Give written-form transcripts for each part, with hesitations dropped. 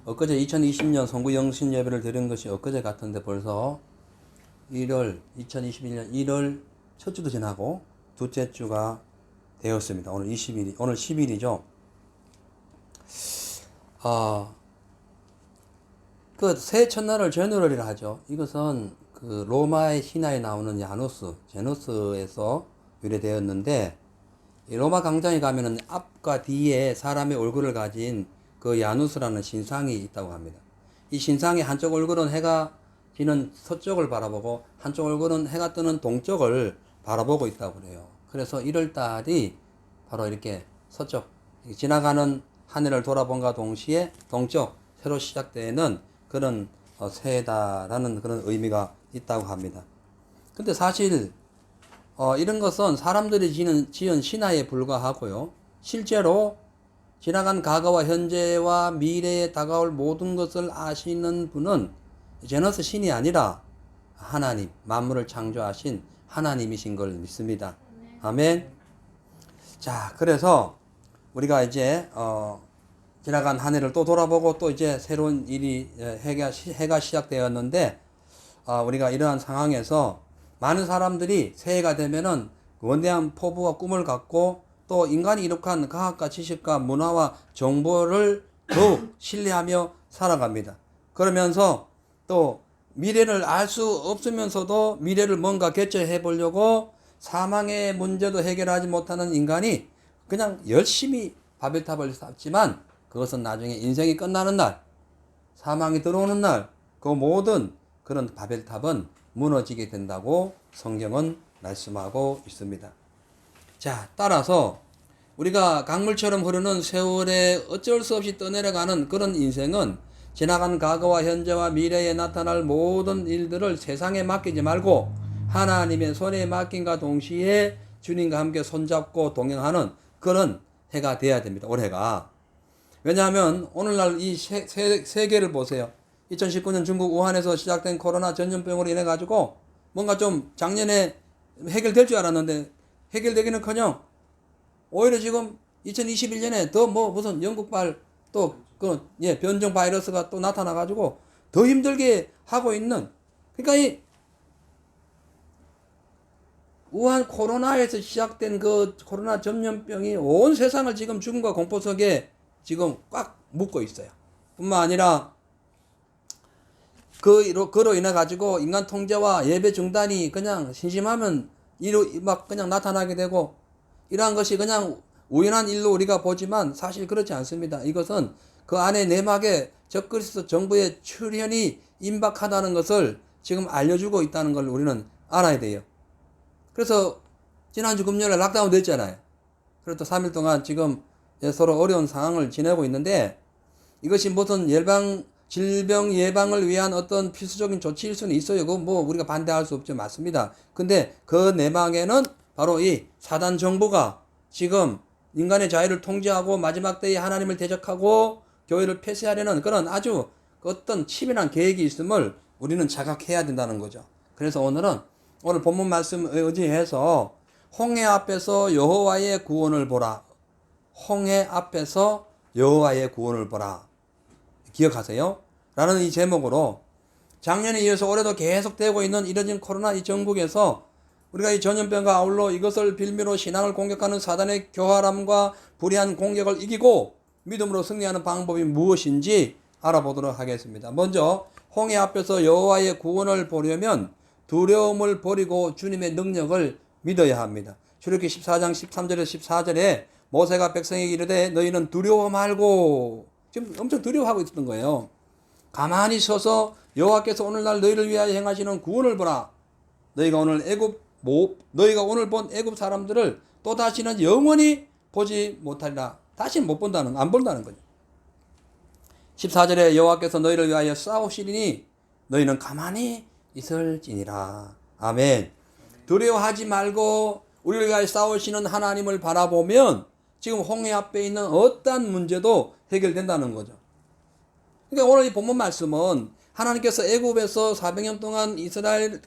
엊그제 2020년 성부 영신 예배를 드린 것이 엊그제 같은데 벌써 2021년 1월 첫 주도 지나고 둘째 주가 되었습니다. 오늘 20일이, 오늘 10일이죠. 그 새 첫날을 제누럴이라 하죠. 이것은 그 로마의 신화에 나오는 야누스, 제누스에서 유래되었는데, 이 로마 광장에 가면은 앞과 뒤에 사람의 얼굴을 가진 그 야누스라는 신상이 있다고 합니다. 이 신상의 한쪽 얼굴은 해가 지는 서쪽을 바라보고 한쪽 얼굴은 해가 뜨는 동쪽을 바라보고 있다고 그래요. 그래서 1월달이 바로 이렇게 서쪽 지나가는 하늘을 돌아본과 동시에 동쪽 새로 시작되는 그런 새해다라는 그런 의미가 있다고 합니다. 근데 사실 이런 것은 사람들이 지은 신화에 불과하고요. 실제로 지나간 과거와 현재와 미래에 다가올 모든 것을 아시는 분은 제너스 신이 아니라 하나님, 만물을 창조하신 하나님이신 걸 믿습니다. 아멘. 자, 그래서 우리가 이제 지나간 한 해를 또 돌아보고 또 이제 새로운 일이 해가 시작되었는데, 우리가 이러한 상황에서 많은 사람들이 새해가 되면은 원대한 포부와 꿈을 갖고 또 인간이 이룩한 과학과 지식과 문화와 정보를 더욱 신뢰하며 살아갑니다. 그러면서 또 미래를 알 수 없으면서도 미래를 뭔가 개최해 보려고 사망의 문제도 해결하지 못하는 인간이 그냥 열심히 바벨탑을 쌓지만 그것은 나중에 인생이 끝나는 날, 사망이 들어오는 날, 그 모든 그런 바벨탑은 무너지게 된다고 성경은 말씀하고 있습니다. 자, 따라서 우리가 강물처럼 흐르는 세월에 어쩔 수 없이 떠내려가는 그런 인생은 지나간 과거와 현재와 미래에 나타날 모든 일들을 세상에 맡기지 말고 하나님의 손에 맡긴과 동시에 주님과 함께 손잡고 동행하는 그런 해가 돼야 됩니다. 올해가. 왜냐하면 오늘날 이 세계를 보세요. 2019년 중국 우한에서 시작된 코로나 전염병으로 인해 가지고 뭔가 좀 작년에 해결될 줄 알았는데 해결되기는커녕 오히려 지금 2021년에 더 무슨 영국발 또 변종 바이러스가 또 나타나 가지고 더 힘들게 하고 있는, 그러니까 이 우한 코로나에서 시작된 그 코로나 전염병이 온 세상을 지금 죽음과 공포 속에 지금 꽉 묶고 있어요. 뿐만 아니라 그로 인해 가지고 인간 통제와 예배 중단이 그냥 심심하면 막 그냥 나타나게 되고, 이러한 것이 그냥 우연한 일로 우리가 보지만 사실 그렇지 않습니다. 이것은 그 안에 내막에 적그리스도 정부의 출현이 임박하다는 것을 지금 알려주고 있다는 걸 우리는 알아야 돼요. 그래서 지난주 금요일에 락다운 됐잖아요. 그래서 또 3일 동안 지금 서로 어려운 상황을 지내고 있는데, 이것이 무슨 질병 예방을 위한 어떤 필수적인 조치일 수는 있어요. 그거 우리가 반대할 수 없죠. 맞습니다. 근데 그 내막에는 바로 이 사단 정부가 지금 인간의 자유를 통제하고 마지막 때에 하나님을 대적하고 교회를 폐쇄하려는 그런 아주 어떤 치밀한 계획이 있음을 우리는 자각해야 된다는 거죠. 그래서 오늘 본문 말씀 의지해서 홍해 앞에서 여호와의 구원을 보라. 홍해 앞에서 여호와의 구원을 보라. 기억하세요? 라는 이 제목으로 작년에 이어서 올해도 계속되고 있는 이뤄진 코로나 이 전국에서 우리가 이 전염병과 아울러 이것을 빌미로 신앙을 공격하는 사단의 교활함과 불의한 공격을 이기고 믿음으로 승리하는 방법이 무엇인지 알아보도록 하겠습니다. 먼저 홍해 앞에서 여호와의 구원을 보려면 두려움을 버리고 주님의 능력을 믿어야 합니다. 출애굽기 14장 13절에서 14절에 모세가 백성에게 이르되 너희는 두려워 말고, 지금 엄청 두려워하고 있었던 거예요. 가만히 서서 여호와께서 오늘날 너희를 위하여 행하시는 구원을 보라. 너희가 오늘 본 애굽 사람들을 또 다시는 영원히 보지 못하리라. 다시는 안 본다는 거죠. 14절에 여호와께서 너희를 위하여 싸우시리니 너희는 가만히 있을지니라. 아멘. 두려워하지 말고 우리를 위하여 싸우시는 하나님을 바라보면 지금 홍해 앞에 있는 어떠한 문제도 해결된다는 거죠. 그러니까 오늘 이 본문 말씀은 하나님께서 애굽에서 400년 동안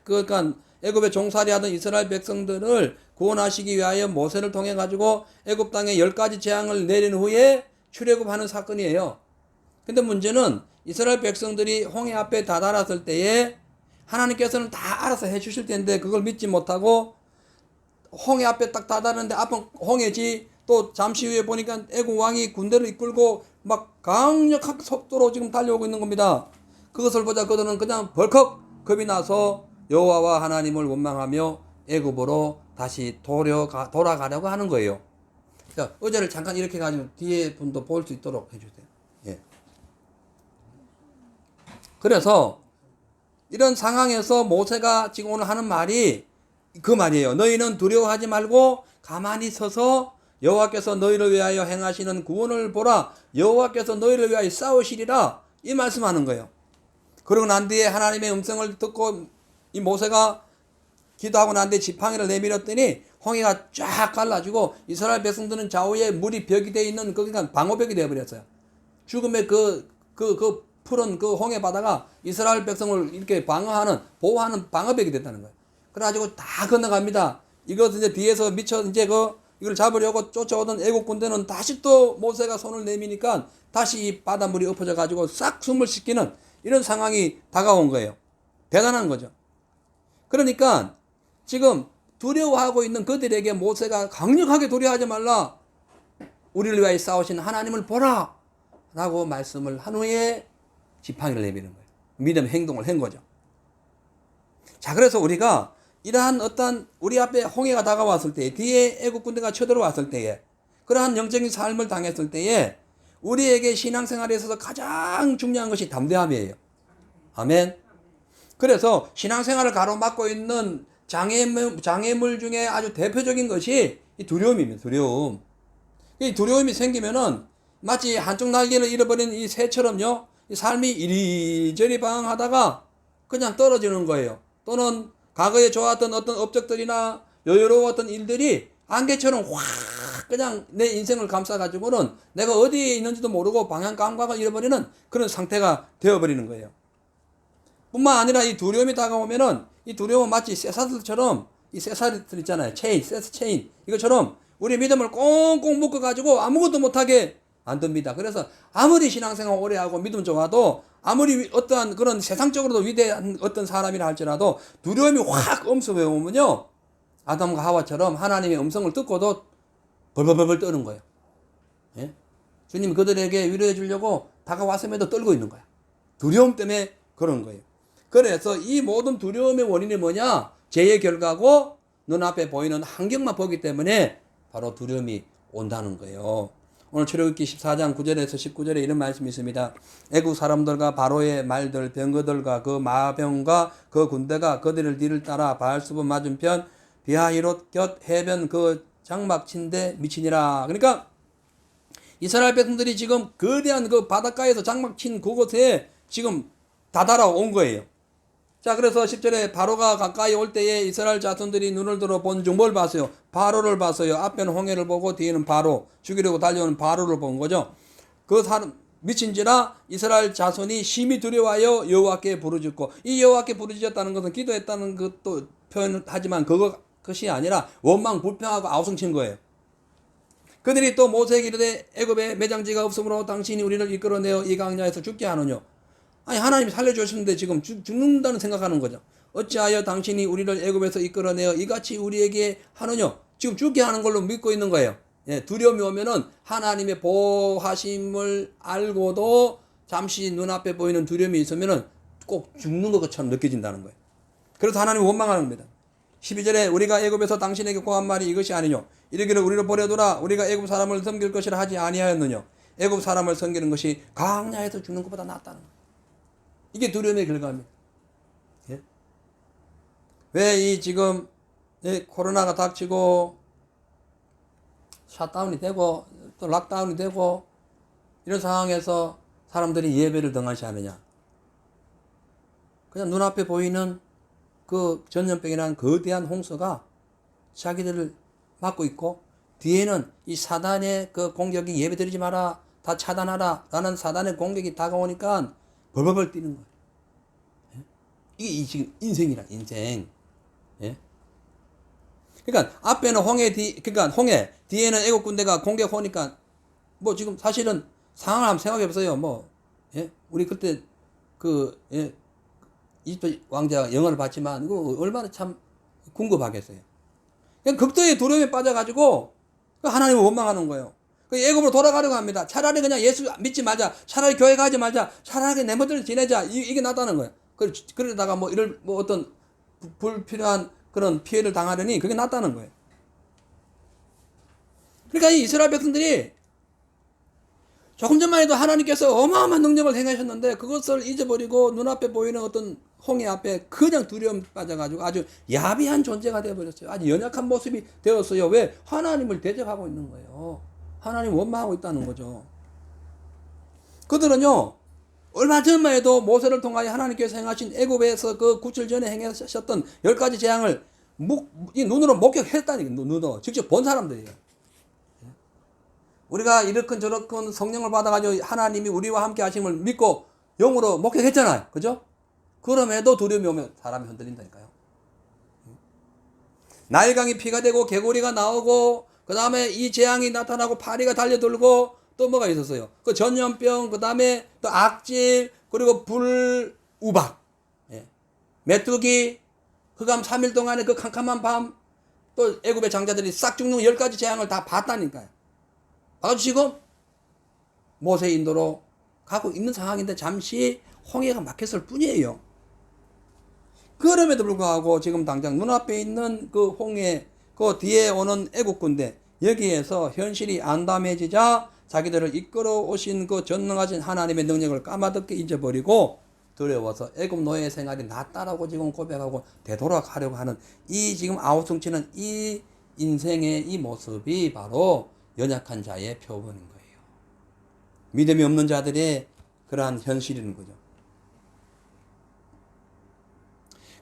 그러니까 애굽에 종살이하던 이스라엘 백성들을 구원하시기 위하여 모세를 통해 가지고 애굽 땅에 10가지 재앙을 내린 후에 출애굽하는 사건이에요. 근데 문제는 이스라엘 백성들이 홍해 앞에 다다랐을 때에 하나님께서는 다 알아서 해주실 텐데 그걸 믿지 못하고 홍해 앞에 딱 다다르는데 앞은 홍해지, 또 잠시 후에 보니까 애국 왕이 군대를 이끌고 막 강력한 속도로 지금 달려오고 있는 겁니다. 그것을 보자 그들은 그냥 벌컥 겁이 나서 여호와와 하나님을 원망하며 애굽으로 다시 돌아가려고 하는 거예요. 자, 의자를 잠깐 이렇게 가지고 뒤에 분도 볼 수 있도록 해주세요. 예. 그래서 이런 상황에서 모세가 지금 오늘 하는 말이 그 말이에요. 너희는 두려워하지 말고 가만히 서서 여호와께서 너희를 위하여 행하시는 구원을 보라. 여호와께서 너희를 위하여 싸우시리라. 이 말씀하는 거예요. 그러고 난 뒤에 하나님의 음성을 듣고 이 모세가 기도하고 난 뒤에 지팡이를 내밀었더니 홍해가 쫙 갈라지고 이스라엘 백성들은 좌우에 물이 벽이 되어 있는 거기가 방어벽이 되어버렸어요. 죽음의 그 푸른 그 홍해 바다가 이스라엘 백성을 이렇게 보호하는 방어벽이 됐다는 거예요. 그래가지고 다 건너갑니다. 이것은 이제 뒤에서 미쳐 이제 이걸 잡으려고 쫓아오던 애국 군대는 다시 또 모세가 손을 내미니까 다시 이 바닷물이 엎어져 가지고 싹 숨을 쉬기는 이런 상황이 다가온 거예요. 대단한 거죠. 그러니까 지금 두려워하고 있는 그들에게 모세가 강력하게 두려워하지 말라. 우리를 위하여 싸우신 하나님을 보라. 라고 말씀을 한 후에 지팡이를 내미는 거예요. 믿음 행동을 한 거죠. 자, 그래서 우리가 이러한 어떤 우리 앞에 홍해가 다가왔을 때, 뒤에 애국 군대가 쳐들어왔을 때에, 그러한 영적인 삶을 당했을 때에 우리에게 신앙생활에 있어서 가장 중요한 것이 담대함이에요. 아멘. 그래서 신앙생활을 가로막고 있는 장애물 중에 아주 대표적인 것이 이 두려움입니다. 두려움. 이 두려움이 생기면은 마치 한쪽 날개를 잃어버린 이 새처럼요, 이 삶이 이리저리 방황하다가 그냥 떨어지는 거예요. 또는 과거에 좋았던 어떤 업적들이나 여유로웠던 일들이 안개처럼 확 그냥 내 인생을 감싸가지고는 내가 어디에 있는지도 모르고 방향 감각을 잃어버리는 그런 상태가 되어버리는 거예요. 뿐만 아니라 이 두려움이 다가오면은 이 두려움은 마치 쇠사슬처럼, 이 쇠사슬 있잖아요. 세스 체인. 이것처럼 우리 믿음을 꽁꽁 묶어가지고 아무것도 못하게 만듭니다. 그래서 아무리 신앙생활 오래 하고 믿음 좋아도 아무리 어떠한 그런 세상적으로도 위대한 어떤 사람이라 할지라도 두려움이 확 엄습해 오면요, 아담과 하와처럼 하나님의 음성을 듣고도 벌벌벌 떠는 거예요. 예? 주님 그들에게 위로해 주려고 다가왔음에도 떨고 있는 거야. 두려움 때문에 그런 거예요. 그래서 이 모든 두려움의 원인이 뭐냐? 죄의 결과고 눈앞에 보이는 환경만 보기 때문에 바로 두려움이 온다는 거예요. 오늘 출애굽기 14장 9절에서 19절에 이런 말씀이 있습니다. 애국 사람들과 바로의 말들, 병거들과 그 마병과 그 군대가 그들을 뒤를 따라 바알수분 맞은편 비하히롯 곁 해변 그 장막친데 미치니라. 그러니까 이스라엘 백성들이 지금 거대한 그 바닷가에서 장막친 그곳에 지금 다다라 온 거예요. 자, 그래서 10절에 바로가 가까이 올 때에 이스라엘 자손들이 눈을 들어 본 중 뭘 봤어요? 바로를 봤어요. 앞에는 홍해를 보고 뒤에는 바로, 죽이려고 달려오는 바로를 본 거죠. 그 사람 미친지라 이스라엘 자손이 심히 두려워하여 여호와께 부르짖고, 이 여호와께 부르짖었다는 것은 기도했다는 것도 표현하지만 그것이 아니라 원망 불평하고 아우성친 거예요. 그들이 또 모세에게 이르되 애굽에 매장지가 없으므로 당신이 우리를 이끌어내어 이 강야에서 죽게 하느뇨. 아니, 하나님이 살려주셨는데 지금 죽는다는 생각하는 거죠. 어찌하여 당신이 우리를 애굽에서 이끌어내어 이같이 우리에게 하느뇨. 지금 죽게 하는 걸로 믿고 있는 거예요. 예, 두려움이 오면은 하나님의 보호하심을 알고도 잠시 눈앞에 보이는 두려움이 있으면은 꼭 죽는 것처럼 느껴진다는 거예요. 그래서 하나님이 원망하는 겁니다. 12절에 우리가 애굽에서 당신에게 고한 말이 이것이 아니뇨. 이르기를 우리를 버려두라. 우리가 애굽 사람을 섬길 것이라 하지 아니하였느뇨. 애굽 사람을 섬기는 것이 광야에서 죽는 것보다 낫다는 거예요. 이게 두려움의 결과입니다. 예? 왜 이 지금 코로나가 닥치고 샷다운이 되고 또 락다운이 되고 이런 상황에서 사람들이 예배를 등한시하느냐? 그냥 눈앞에 보이는 그 전염병이라는 거대한 홍수가 자기들을 막고 있고, 뒤에는 이 사단의 그 공격이 예배 드리지 마라, 다 차단하라 라는 사단의 공격이 다가오니까 벌벌벌 뛰는 거예요. 예? 이게 지금 인생이라, 인생. 예? 그러니까 앞에는 그러니까 홍해, 뒤에는 애국 군대가 공격 오니까 뭐 지금 사실은 상황을 한번 생각해 보세요. 뭐 예? 우리 그때 예, 이집트 왕자 영화를 봤지만 이거 얼마나 참 궁금하겠어요. 그냥 극도의 두려움에 빠져가지고 하나님을 원망하는 거예요. 애굽으로 돌아가려고 합니다. 차라리 그냥 예수 믿지 말자. 차라리 교회 가지 말자. 차라리 내 멋대로 지내자. 이게 낫다는 거예요. 그러다가 뭐 어떤 불필요한 그런 피해를 당하려니 그게 낫다는 거예요. 그러니까 이 이스라엘 백성들이 조금 전만 해도 하나님께서 어마어마한 능력을 행하셨는데 그것을 잊어버리고 눈앞에 보이는 어떤 홍해 앞에 그냥 두려움 빠져가지고 아주 야비한 존재가 되어버렸어요. 아주 연약한 모습이 되었어요. 왜? 하나님을 대적하고 있는 거예요. 하나님 원망하고 있다는 거죠. 그들은요, 얼마 전만 해도 모세를 통하여 하나님께서 행하신 애굽에서 그 구출 전에 행하셨던 10가지 재앙을 눈으로 목격했다니까. 눈으로 직접 본 사람들이에요. 우리가 이렇건 저렇건 성령을 받아가지고 하나님이 우리와 함께 하심을 믿고 영으로 목격했잖아요. 그죠? 그럼에도 두려움이 오면 사람이 흔들린다니까요. 나일강이 피가 되고 개구리가 나오고 그 다음에 이 재앙이 나타나고 파리가 달려들고 또 뭐가 있었어요? 그 전염병, 그 다음에 또 악질, 그리고 불우박, 예. 메뚜기, 흑암 3일 동안에 그 캄캄한 밤, 또 애굽의 장자들이 싹 죽는 10가지 재앙을 다 봤다니까요. 아주 지금 모세의 인도로 가고 있는 상황인데 잠시 홍해가 막혔을 뿐이에요. 그럼에도 불구하고 지금 당장 눈앞에 있는 그 홍해, 그 뒤에 오는 애국 군대, 여기에서 현실이 암담해지자 자기들을 이끌어 오신 그 전능하신 하나님의 능력을 까마득히 잊어버리고 두려워서 애국 노예 생활이 낫다라고 지금 고백하고 되돌아가려고 하는 이 지금 아우성치는 이 인생의 이 모습이 바로 연약한 자의 표본인 거예요. 믿음이 없는 자들의 그러한 현실인 거죠.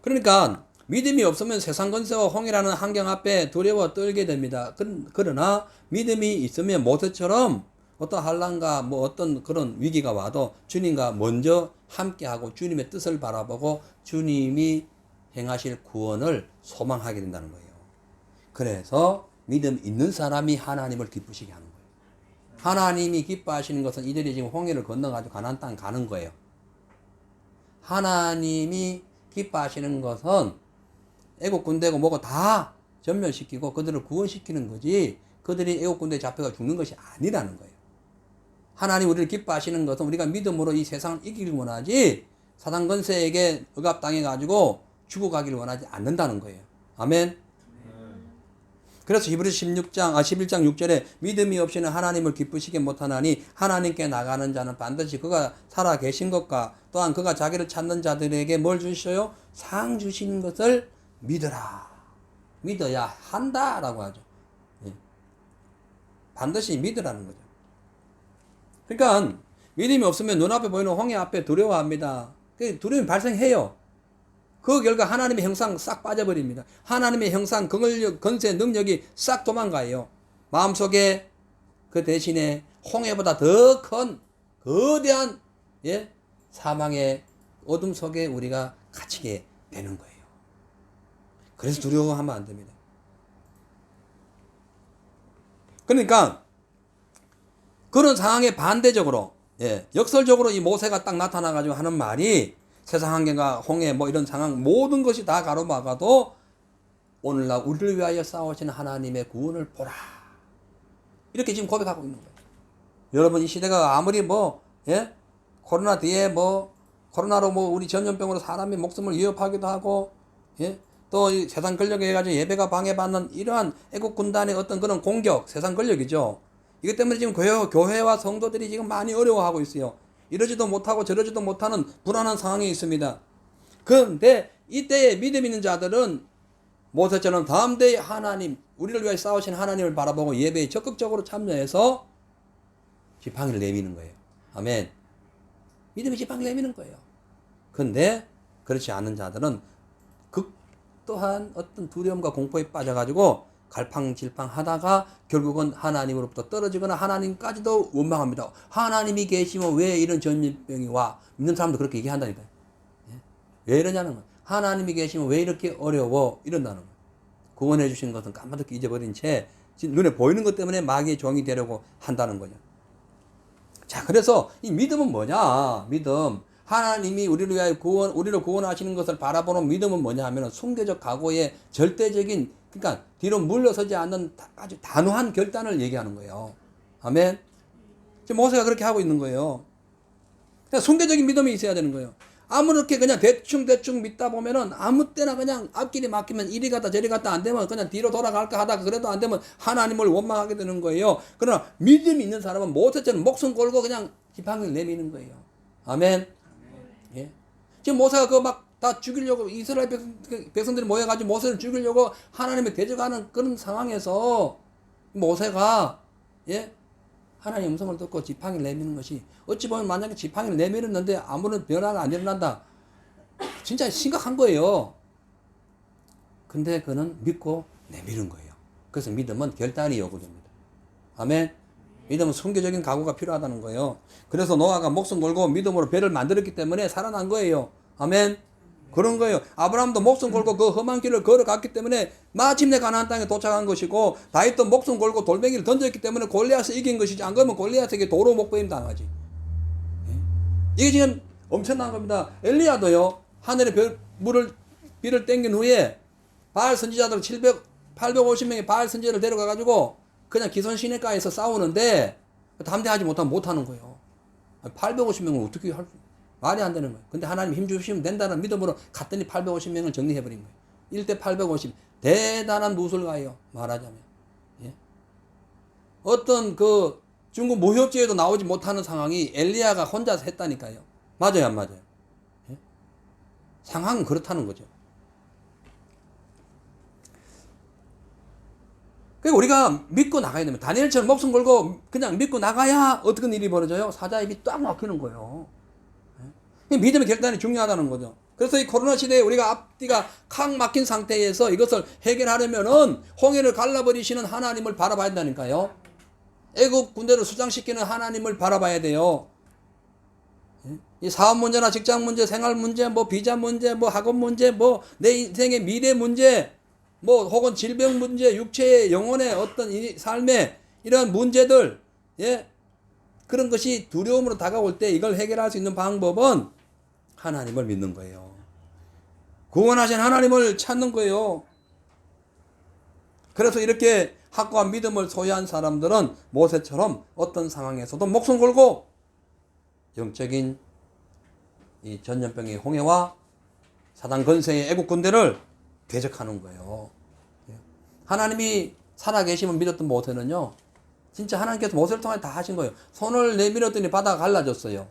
그러니까 믿음이 없으면 세상 권세와 홍해라는 환경 앞에 두려워 떨게 됩니다. 그러나 믿음이 있으면 모세처럼 어떤 환난과 뭐 어떤 그런 위기가 와도 주님과 먼저 함께하고 주님의 뜻을 바라보고 주님이 행하실 구원을 소망하게 된다는 거예요. 그래서 믿음 있는 사람이 하나님을 기쁘시게 하는 거예요. 하나님이 기뻐하시는 것은 이들이 지금 홍해를 건너가지고 가나안 땅 가는 거예요. 하나님이 기뻐하시는 것은 애국 군대고 뭐고 다 전멸시키고 그들을 구원시키는 거지 그들이 애국 군대에 잡혀가 죽는 것이 아니라는 거예요. 하나님 우리를 기뻐하시는 것은 우리가 믿음으로 이 세상을 이기길 원하지 사단 권세에게 억압당해가지고 죽어가길 원하지 않는다는 거예요. 아멘. 그래서 히브리서 11장 6절에 믿음이 없이는 하나님을 기쁘시게 못하나니 하나님께 나가는 자는 반드시 그가 살아 계신 것과 또한 그가 자기를 찾는 자들에게 뭘 주셔요? 상 주시는 것을 믿어라. 믿어야 한다라고 하죠. 반드시 믿으라는 거죠. 그러니까 믿음이 없으면 눈앞에 보이는 홍해 앞에 두려워합니다. 두려움이 발생해요. 그 결과 하나님의 형상 싹 빠져버립니다. 하나님의 형상, 건세, 능력이 싹 도망가요. 마음속에 그 대신에 홍해보다 더 큰 거대한 사망의 어둠 속에 우리가 갇히게 되는 거예요. 그래서 두려워하면 안 됩니다. 그러니까 그런 상황에 반대적으로 역설적으로 이 모세가 딱 나타나가지고 하는 말이 세상 환경과 홍해 뭐 이런 상황 모든 것이 다 가로막아도 오늘날 우리를 위하여 싸우시는 하나님의 구원을 보라. 이렇게 지금 고백하고 있는 거예요. 여러분 이 시대가 아무리 코로나 뒤에 코로나로 우리 전염병으로 사람의 목숨을 위협하기도 하고 또 이 세상 권력에 해가지고 예배가 방해받는 이러한 애국 군단의 어떤 그런 공격, 세상 권력이죠. 이것 때문에 지금 교회와 성도들이 지금 많이 어려워하고 있어요. 이러지도 못하고 저러지도 못하는 불안한 상황에 있습니다. 그런데 이때에 믿음 있는 자들은 모세처럼 다음 대에 하나님, 우리를 위해 싸우신 하나님을 바라보고 예배에 적극적으로 참여해서 지팡이를 내미는 거예요. 아멘. 믿음이 지팡이를 내미는 거예요. 그런데 그렇지 않은 자들은 또한 어떤 두려움과 공포에 빠져가지고 갈팡질팡 하다가 결국은 하나님으로부터 떨어지거나 하나님까지도 원망합니다. 하나님이 계시면 왜 이런 전염병이 와? 믿는 사람도 그렇게 얘기한다니까요. 왜 이러냐는 거예요. 하나님이 계시면 왜 이렇게 어려워? 이런다는 거예요. 구원해 주신 것은 까마득히 잊어버린 채 눈에 보이는 것 때문에 마귀의 종이 되려고 한다는 거죠. 자, 그래서 이 믿음은 뭐냐? 믿음. 하나님이 우리를 위하여 우리를 구원하시는 것을 바라보는 믿음은 뭐냐 하면 순교적 각오의 절대적인, 그러니까 뒤로 물러서지 않는 아주 단호한 결단을 얘기하는 거예요. 아멘. 지금 모세가 그렇게 하고 있는 거예요. 그냥 순교적인 믿음이 있어야 되는 거예요. 아무렇게 그냥 대충 믿다 보면은 아무 때나 그냥 앞길이 막히면 이리 갔다 저리 갔다 안 되면 그냥 뒤로 돌아갈까 하다가 그래도 안 되면 하나님을 원망하게 되는 거예요. 그러나 믿음이 있는 사람은 모세처럼 목숨 걸고 그냥 지팡이를 내미는 거예요. 아멘. 예. 지금 모세가 그거 막 다 죽이려고 이스라엘 백성들이 모여가지고 모세를 죽이려고 하나님을 대적하는 그런 상황에서 모세가 예? 하나님의 음성을 듣고 지팡이를 내미는 것이 어찌 보면 만약에 지팡이를 내밀었는데 아무런 변화가 안 일어난다. 진짜 심각한 거예요. 근데 그는 믿고 내미는 거예요. 그래서 믿음은 결단이 요구됩니다. 아멘. 믿음은 순교적인 각오가 필요하다는 거예요. 그래서 노아가 목숨 걸고 믿음으로 배를 만들었기 때문에 살아난 거예요. 아멘. 그런 거예요. 아브라함도 목숨 걸고 그 험한 길을 걸어갔기 때문에 마침내 가나안 땅에 도착한 것이고, 다윗도 목숨 걸고 돌멩이를 던졌기 때문에 골리앗을 이긴 것이지, 안 그러면 골리앗에게 도로 목배임 당하지. 이게 지금 엄청난 겁니다. 엘리야도요, 하늘의 비를 땡긴 후에 바알 선지자들 850명의 바알 선지자를 데려가가지고 그냥 기손 시내가에서 싸우는데 담대하지 못하는 거예요. 850명을 어떻게 할 수, 말이 안 되는 거예요. 근데 하나님 힘 주시면 된다는 믿음으로 갔더니 850명을 정리해버린 거예요. 1대 850. 대단한 무술가예요. 말하자면. 예? 어떤 그 중국 무협지에도 나오지 못하는 상황이 엘리야가 혼자서 했다니까요. 맞아요, 안 맞아요? 예? 상황은 그렇다는 거죠. 그러니까 우리가 믿고 나가야 됩니다. 다니엘처럼 목숨 걸고 그냥 믿고 나가야 어떤 일이 벌어져요? 사자의 입이 딱 막히는 거예요. 믿음의 결단이 중요하다는 거죠. 그래서 이 코로나 시대에 우리가 앞뒤가 칵 막힌 상태에서 이것을 해결하려면은 홍해를 갈라버리시는 하나님을 바라봐야 한다니까요. 애국 군대를 수장시키는 하나님을 바라봐야 돼요. 이 사업 문제나 직장 문제, 생활 문제, 뭐 비자 문제, 뭐 학업 문제, 뭐 내 인생의 미래 문제, 뭐 혹은 질병 문제, 육체의 영혼의 어떤 이 삶의 이런 문제들, 예, 그런 것이 두려움으로 다가올 때 이걸 해결할 수 있는 방법은 하나님을 믿는 거예요. 구원하신 하나님을 찾는 거예요. 그래서 이렇게 확고한 믿음을 소유한 사람들은 모세처럼 어떤 상황에서도 목숨 걸고 영적인 이 전염병의 홍해와 사단 건세의 애국 군대를 대적하는 거예요. 하나님이 살아계심을 믿었던 모세는요, 진짜 하나님께서 모세를 통해 다 하신 거예요. 손을 내밀었더니 바다가 갈라졌어요.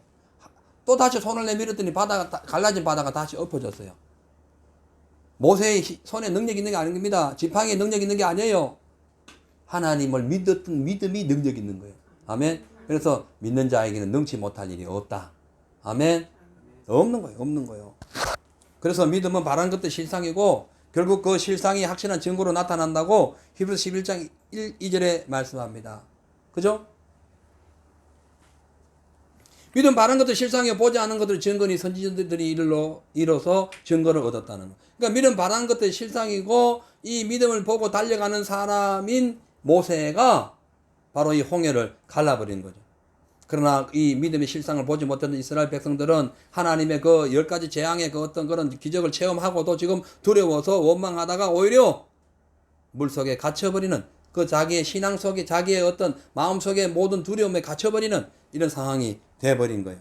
또 다시 손을 내밀었더니 갈라진 바다가 다시 엎어졌어요. 모세의 손에 능력이 있는 게 아닙니다. 지팡이에 능력이 있는 게 아니에요. 하나님을 믿었던 믿음이 능력이 있는 거예요. 아멘. 그래서 믿는 자에게는 능치 못할 일이 없다. 아멘. 없는 거예요. 없는 거예요. 그래서 믿음은 바라는 것도 실상이고 결국 그 실상이 확실한 증거로 나타난다고 히브리서 11장 1, 2절에 말씀합니다. 그죠? 믿음 바라는 것도 실상이고 보지 않은 것들 증거니 선지자들이 이뤄서 증거를 얻었다는 거. 그러니까 믿음 바라는 것도 실상이고 이 믿음을 보고 달려가는 사람인 모세가 바로 이 홍해를 갈라버린 거죠. 그러나 이 믿음의 실상을 보지 못했던 이스라엘 백성들은 하나님의 그 10가지 재앙의 그 어떤 그런 기적을 체험하고도 지금 두려워서 원망하다가 오히려 물속에 갇혀버리는 그 자기의 신앙 속에 자기의 어떤 마음 속에 모든 두려움에 갇혀버리는 이런 상황이 돼버린 거예요.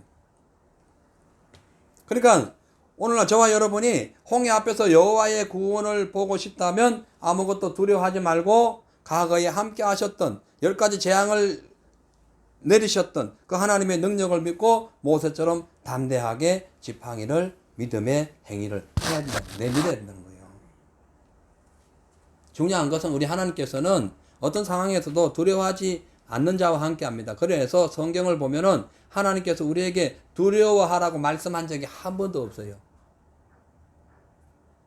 그러니까 오늘날 저와 여러분이 홍해 앞에서 여호와의 구원을 보고 싶다면 아무것도 두려워하지 말고 과거에 함께 하셨던 10가지 재앙을 내리셨던 그 하나님의 능력을 믿고 모세처럼 담대하게 지팡이를 믿음의 행위를 해야 된다. 내밀어야 된다는 거예요. 중요한 것은 우리 하나님께서는 어떤 상황에서도 두려워하지 않는 자와 함께 합니다. 그래서 성경을 보면은 하나님께서 우리에게 두려워하라고 말씀한 적이 한 번도 없어요.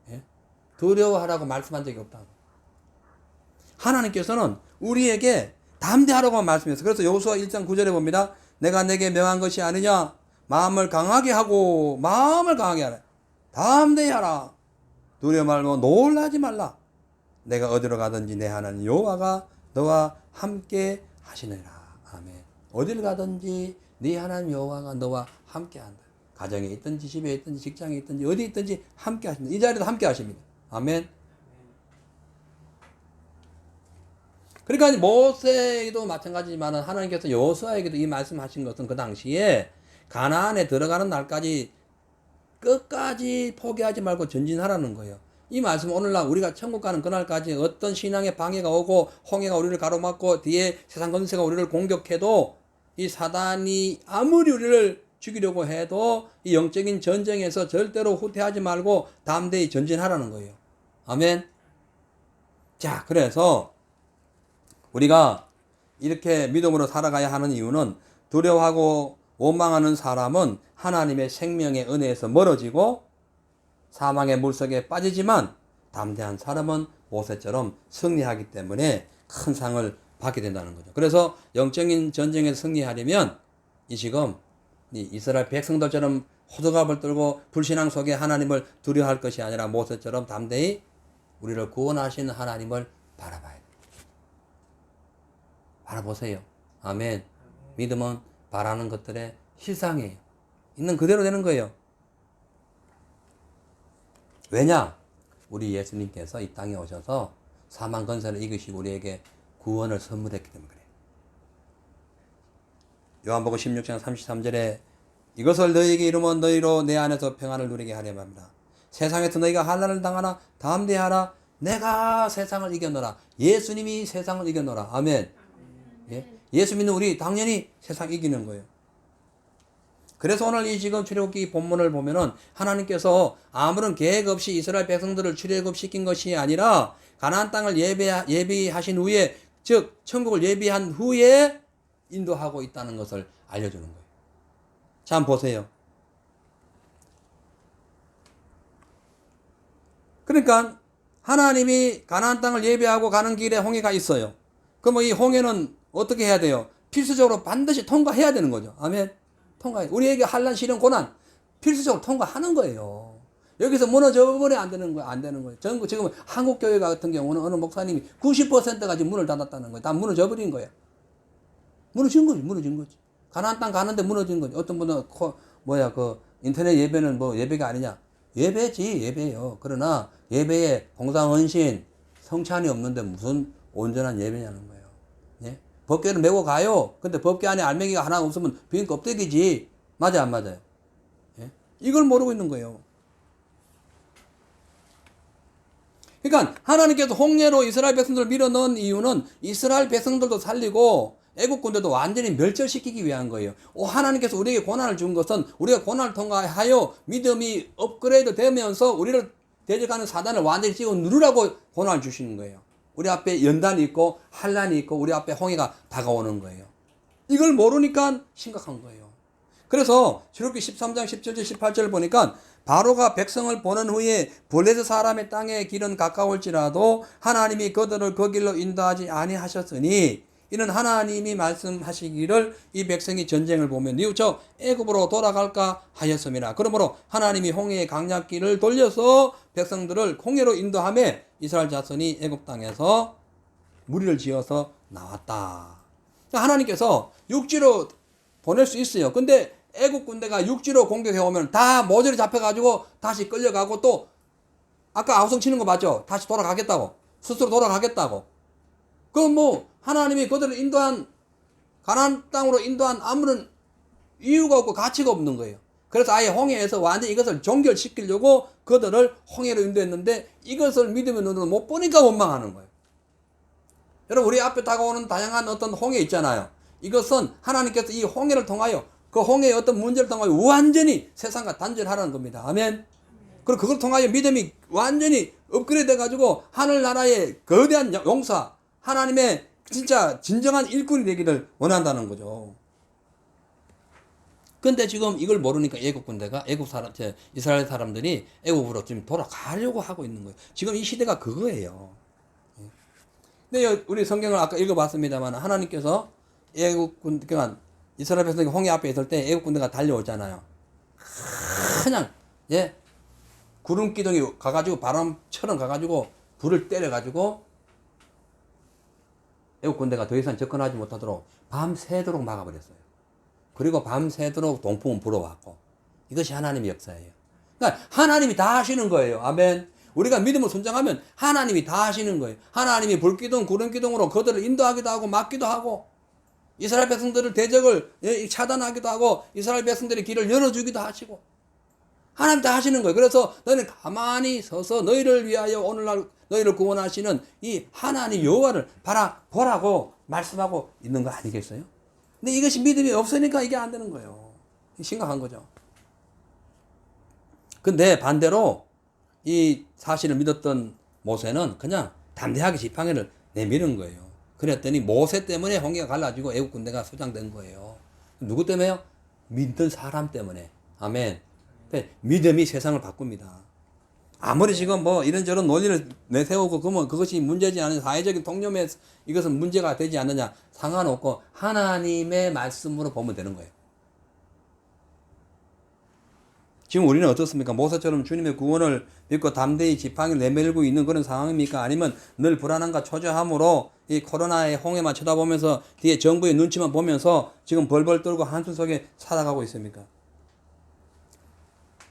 예? 두려워하라고 말씀한 적이 없다고. 하나님께서는 우리에게 담대하라고 말씀했어요. 그래서 여호수아 1장 9절에 봅니다. 내가 내게 명한 것이 아니냐. 마음을 강하게 하라. 담대히 하라. 두려워 말고 놀라지 말라. 내가 어디로 가든지 내 하나님 여호와가 너와 함께 하시느니라. 아멘. 어디를 가든지 네 하나님 여호와가 너와 함께한다. 가정에 있든지 집에 있든지 직장에 있든지 어디 있든지 함께 하십니다. 이 자리도 함께 하십니다. 아멘. 그러니까 모세에게도 마찬가지지만 하나님께서 여호수아에게도 이 말씀하신 것은 그 당시에 가나안에 들어가는 날까지 끝까지 포기하지 말고 전진하라는 거예요. 이 말씀 오늘날 우리가 천국 가는 그날까지 어떤 신앙의 방해가 오고 홍해가 우리를 가로막고 뒤에 세상 권세가 우리를 공격해도 이 사단이 아무리 우리를 죽이려고 해도 이 영적인 전쟁에서 절대로 후퇴하지 말고 담대히 전진하라는 거예요. 아멘. 자, 그래서 우리가 이렇게 믿음으로 살아가야 하는 이유는 두려워하고 원망하는 사람은 하나님의 생명의 은혜에서 멀어지고 사망의 물속에 빠지지만 담대한 사람은 모세처럼 승리하기 때문에 큰 상을 받게 된다는 거죠. 그래서 영적인 전쟁에서 승리하려면 이 지금 이스라엘 백성들처럼 호들갑을 떨고 불신앙 속에 하나님을 두려워할 것이 아니라 모세처럼 담대히 우리를 구원하시는 하나님을 바라봐야 돼요. 바라보세요. 아멘. 믿음은 바라는 것들의 실상이에요. 있는 그대로 되는 거예요. 왜냐? 우리 예수님께서 이 땅에 오셔서 사망 권세를 이기시고 우리에게 구원을 선물했기 때문에 그래요. 요한복음 16장 33절에 이것을 너희에게 이루면 너희로 내 안에서 평안을 누리게 하려 합니다. 세상에서 너희가 환난을 당하나 담대하라. 내가 세상을 이겨노라. 예수님이 세상을 이겨노라. 아멘. 예? 예수 믿는 우리 당연히 세상 이기는 거예요. 그래서 오늘 이 지금 출애굽기 본문을 보면은 하나님께서 아무런 계획 없이 이스라엘 백성들을 출애굽시킨 것이 아니라 가나안 땅을 예비하신 후에, 즉 천국을 예비한 후에 인도하고 있다는 것을 알려주는 거예요. 자, 한번 보세요. 그러니까 하나님이 가나안 땅을 예비하고 가는 길에 홍해가 있어요. 그럼 이 홍해는 어떻게 해야 돼요? 필수적으로 반드시 통과해야 되는 거죠. 아멘. 통과해. 우리에게 환난, 시련, 고난 필수적으로 통과하는 거예요. 여기서 무너져버려 안 되는 거예요. 안 되는 거예요. 지금 한국 교회 같은 경우는 어느 목사님이 90%가 지금 문을 닫았다는 거예요. 다 무너져버린 거예요. 무너진 거지. 가나안 땅 가는데 무너진 거지. 어떤 분은 인터넷 예배는 뭐 예배가 아니냐? 예배예요. 그러나 예배에 공상헌신, 성찬이 없는데 무슨 온전한 예배냐는 거예요. 예? 법궤를 메고 가요. 근데 법궤 안에 알맹이가 하나 없으면 빈 껍데기지. 맞아, 안 맞아요? 예? 이걸 모르고 있는 거예요. 그러니까 하나님께서 홍해로 이스라엘 백성들을 밀어넣은 이유는 이스라엘 백성들도 살리고 애국 군대도 완전히 멸절시키기 위한 거예요. 하나님께서 우리에게 고난을 준 것은 우리가 고난을 통과하여 믿음이 업그레이드 되면서 우리를 대적하는 사단을 완전히 찍어 누르라고 고난을 주시는 거예요. 우리 앞에 연단이 있고 환난이 있고 우리 앞에 홍해가 다가오는 거예요. 이걸 모르니까 심각한 거예요. 그래서 출애굽기 13장 17절 18절을 보니까 바로가 백성을 보낸 후에 블레셋 사람의 땅의 길은 가까울지라도 하나님이 그들을 그 길로 인도하지 아니하셨으니 이는 하나님이 말씀하시기를 이 백성이 전쟁을 보면 뉘우쳐 애굽으로 돌아갈까 하였음이라. 그러므로 하나님이 홍해의 강약길을 돌려서 백성들을 홍해로 인도하며 이스라엘 자손이 애굽 땅에서 무리를 지어서 나왔다. 하나님께서 육지로 보낼 수 있어요. 근데 애국 군대가 육지로 공격해 오면 다 모조리 잡혀가지고 다시 끌려가고 또 아까 아우성 치는 거 맞죠? 다시 돌아가겠다고. 스스로 돌아가겠다고. 그럼 뭐 하나님이 그들을 인도한 가나안 땅으로 인도한 아무런 이유가 없고 가치가 없는 거예요. 그래서 아예 홍해에서 완전히 이것을 종결시키려고 그들을 홍해로 인도했는데 이것을 믿음의 눈으로 못 보니까 원망하는 거예요. 여러분 우리 앞에 다가오는 다양한 어떤 홍해 있잖아요. 이것은 하나님께서 이 홍해를 통하여 그 홍해의 어떤 문제를 통하여 완전히 세상과 단절하라는 겁니다. 아멘. 그리고 그걸 통하여 믿음이 완전히 업그레이드 돼가지고 하늘나라의 거대한 용사 하나님의 진짜 진정한 일꾼이 되기를 원한다는 거죠. 근데 지금 이걸 모르니까 이스라엘 사람들이 애국으로 지금 돌아가려고 하고 있는 거예요. 지금 이 시대가 그거예요. 근데 우리 성경을 아까 읽어봤습니다만 하나님께서 그러니까 이스라엘 백성이 홍해 앞에 있을 때 애국 군대가 달려오잖아요. 그냥 구름 기둥이 가가지고 바람처럼 가가지고 불을 때려가지고 애국 군대가 더 이상 접근하지 못하도록 밤새도록 막아버렸어요. 그리고 밤새도록 동풍은 불어왔고. 이것이 하나님의 역사예요. 그러니까 하나님이 다 하시는 거예요. 아멘. 우리가 믿음을 순종하면 하나님이 다 하시는 거예요. 하나님이 불기둥, 구름기둥으로 그들을 인도하기도 하고 막기도 하고 이스라엘 백성들을 대적을 차단하기도 하고 이스라엘 백성들의 길을 열어주기도 하시고 하나님 다 하시는 거예요. 그래서 너희는 가만히 서서 너희를 위하여 오늘날 너희를 구원하시는 이 하나님 여호와를 바라보라고 말씀하고 있는 거 아니겠어요? 근데 이것이 믿음이 없으니까 이게 안 되는 거예요. 심각한 거죠. 근데 반대로 이 사실을 믿었던 모세는 그냥 담대하게 지팡이를 내미는 거예요. 그랬더니 모세 때문에 홍해가 갈라지고 애국 군대가 소장된 거예요. 누구 때문에요? 믿던 사람 때문에. 아멘. 믿음이 세상을 바꿉니다. 아무리 지금 뭐 이런저런 논리를 내세우고 그러면 그것이 문제지 않은 사회적인 통념에 이것은 문제가 되지 않느냐 상관없고 하나님의 말씀으로 보면 되는 거예요. 지금 우리는 어떻습니까? 모세처럼 주님의 구원을 믿고 담대히 지팡이를 내밀고 있는 그런 상황입니까? 아니면 늘 불안함과 초조함으로 이 코로나의 홍해만 쳐다보면서 뒤에 정부의 눈치만 보면서 지금 벌벌 떨고 한숨 속에 살아가고 있습니까?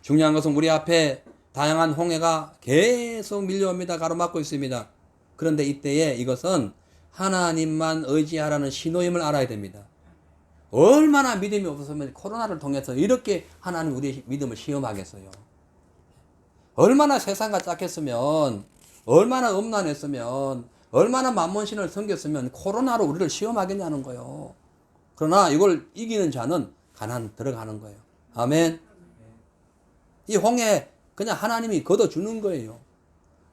중요한 것은 우리 앞에 다양한 홍해가 계속 밀려옵니다. 가로막고 있습니다. 그런데 이때에 이것은 하나님만 의지하라는 신호임을 알아야 됩니다. 얼마나 믿음이 없었으면 코로나를 통해서 이렇게 하나님 우리의 믿음을 시험하겠어요. 얼마나 세상과 짝했으면, 얼마나 음란했으면, 얼마나 만몬신을 섬겼으면 코로나로 우리를 시험하겠냐는 거예요. 그러나 이걸 이기는 자는 가난 들어가는 거예요. 아멘. 이 홍해 그냥 하나님이 걷어주는 거예요.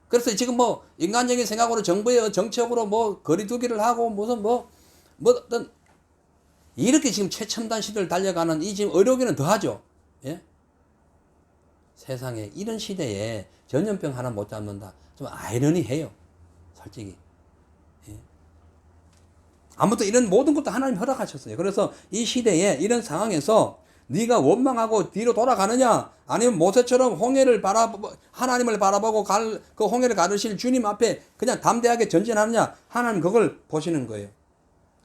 그래서 지금 뭐 인간적인 생각으로 정부의 정책으로 뭐 거리두기를 하고 무슨 뭐 어떤 이렇게 지금 최첨단 시대를 달려가는 이 지금 의료기는 더하죠. 예? 세상에 이런 시대에 전염병 하나 못 잡는다. 좀 아이러니해요. 솔직히. 예? 아무튼 이런 모든 것도 하나님 허락하셨어요. 그래서 이 시대에 이런 상황에서 네가 원망하고 뒤로 돌아가느냐 아니면 모세처럼 홍해를 하나님을 바라보고 그 홍해를 가르실 주님 앞에 그냥 담대하게 전진하느냐 하나님 그걸 보시는 거예요.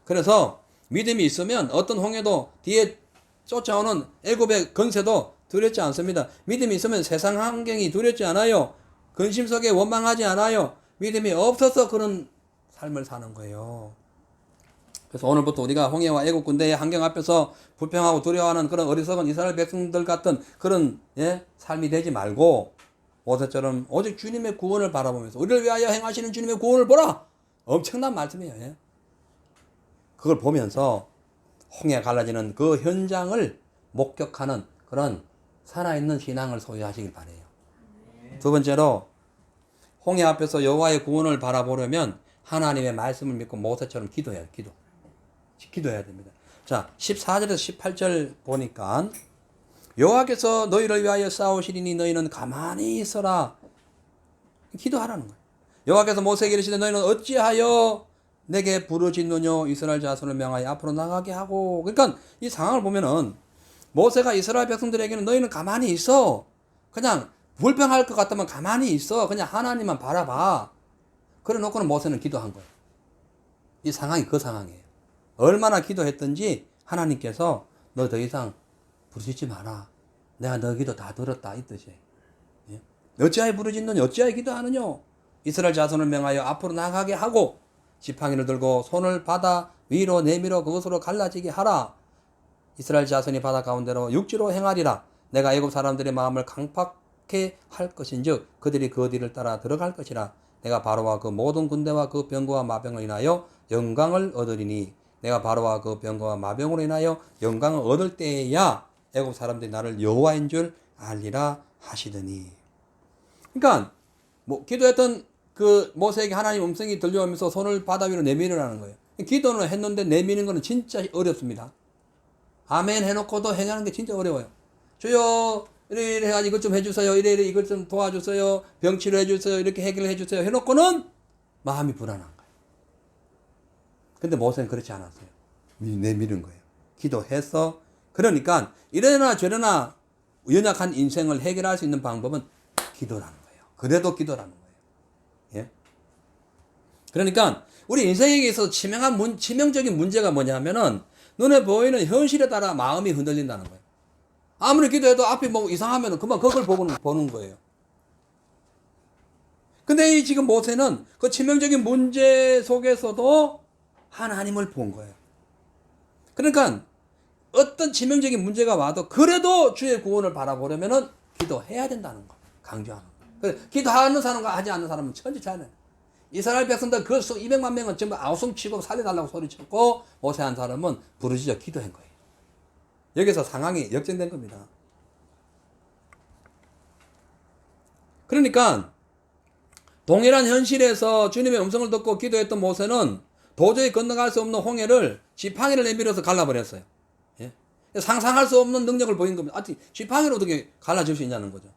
그래서 믿음이 있으면 어떤 홍해도 뒤에 쫓아오는 애굽의 건세도 두렵지 않습니다. 믿음이 있으면 세상 환경이 두렵지 않아요. 근심 속에 원망하지 않아요. 믿음이 없어서 그런 삶을 사는 거예요. 그래서 오늘부터 우리가 홍해와 애국 군대의 환경 앞에서 불평하고 두려워하는 그런 어리석은 이스라엘 백성들 같은 그런 삶이 되지 말고 모세처럼 오직 주님의 구원을 바라보면서 우리를 위하여 행하시는 주님의 구원을 보라. 엄청난 말씀이에요. 그걸 보면서 홍해가 갈라지는 그 현장을 목격하는 그런 살아있는 신앙을 소유하시길 바라요. 두 번째로 홍해 앞에서 여호와의 구원을 바라보려면 하나님의 말씀을 믿고 모세처럼 기도해야 됩니다. 자, 14절에서 18절 보니까 여호와께서 너희를 위하여 싸우시리니 너희는 가만히 있어라. 기도하라는 거예요. 여호와께서 모세에게 이르시되 너희는 어찌하여 내게 부르짖느뇨 이스라엘 자손을 명하여 앞으로 나가게 하고. 그러니까 이 상황을 보면은 모세가 이스라엘 백성들에게는 너희는 가만히 있어. 그냥 불평할 것 같으면 가만히 있어. 그냥 하나님만 바라봐. 그래 놓고는 모세는 기도한 거예요. 이 상황이 그 상황이에요. 얼마나 기도했든지 하나님께서 너 더 이상 부르짖지 마라. 내가 너 기도 다 들었다. 이 뜻이에요. 예? 어찌하여 부르짖느냐 어찌하여 기도하느냐. 이스라엘 자손을 명하여 앞으로 나가게 하고 지팡이를 들고 손을 바다 위로 내밀어 그것으로 갈라지게 하라. 이스라엘 자손이 바다 가운데로 육지로 행하리라. 내가 애굽 사람들의 마음을 강팍해 할 것인즉 그들이 그 뒤를 따라 들어갈 것이라. 내가 바로와 그 모든 군대와 그 병거와 마병을 인하여 영광을 얻으리니 내가 바로와 그 병거와 마병으로 인하여 영광을 얻을 때에야 애굽 사람들이 나를 여호와인 줄 알리라 하시더니. 그러니까 뭐 기도했던 그 모세에게 하나님 음성이 들려오면서 손을 바다 위로 내밀으라는 거예요. 기도는 했는데 내미는 거는 진짜 어렵습니다. 아멘 해놓고도 행하는 게 진짜 어려워요. 주여 이래 해가지고 이것 좀 해주세요. 이래 이것 좀 도와주세요. 병 치료해 주세요. 이렇게 해결해 주세요. 해놓고는 마음이 불안한 거예요. 근데 모세는 그렇지 않았어요. 내미는 거예요. 기도해서. 그러니까 이러나 저러나 연약한 인생을 해결할 수 있는 방법은 기도라는 거예요. 그래도 기도라는 거예요. 예? 그러니까 우리 인생에 있어서 치명적인 문제가 뭐냐면은 눈에 보이는 현실에 따라 마음이 흔들린다는 거예요. 아무리 기도해도 앞이 뭐 이상하면 그만 그걸 보는 거예요. 근데 이 지금 모세는 그 치명적인 문제 속에서도 하나님을 본 거예요. 그러니까 어떤 치명적인 문제가 와도 그래도 주의 구원을 바라보려면은 기도해야 된다는 거 강조하는 거예요. 기도하는 사람과 하지 않는 사람은 천지차이나요. 이스라엘 백성들 그 200만 명은 전부 아우성치고 살려달라고 소리쳤고 모세 한 사람은 부르짖어 기도한 거예요. 여기서 상황이 역전된 겁니다. 그러니까 동일한 현실에서 주님의 음성을 듣고 기도했던 모세는 도저히 건너갈 수 없는 홍해를 지팡이를 내밀어서 갈라버렸어요. 예? 상상할 수 없는 능력을 보인 겁니다. 지팡이를 어떻게 갈라질 수 있냐는 거죠.